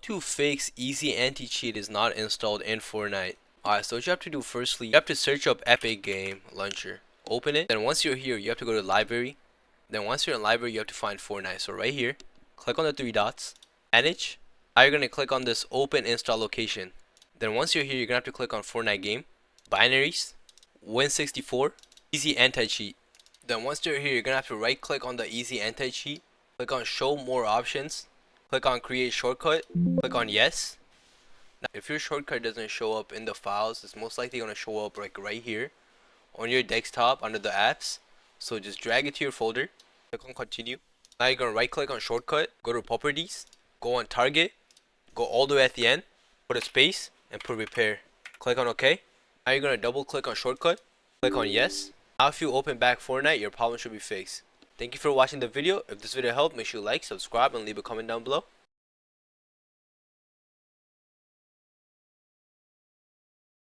to fix Easy Anti-Cheat is not installed in Fortnite. Alright, so what you have to do firstly, you have to search up Epic Game Launcher. Open it. Then once you're here, you have to go to Library. Then once you're in Library, you have to find Fortnite. So right here, click on the three dots, Manage. Now you're going to click on this Open Install Location. Then once you're here, you're going to have to click on Fortnite Game, Binaries, Win64, Easy Anti-Cheat. Then once you're here, you're going to have to right click on the Easy Anti-Cheat, click on Show More Options, click on Create Shortcut, click on Yes. Now, if your shortcut doesn't show up in the files, it's most likely going to show up like right here on your desktop under the apps. So just drag it to your folder, click on Continue. Now you're going to right click on Shortcut, go to Properties, go on Target, go all the way at the end, put a space, and put Repair. Click on OK. Now you're going to double click on Shortcut, click on Yes. Now if you open back Fortnite, your problem should be fixed. Thank you for watching the video. If this video helped, make sure you like, subscribe, and leave a comment down below.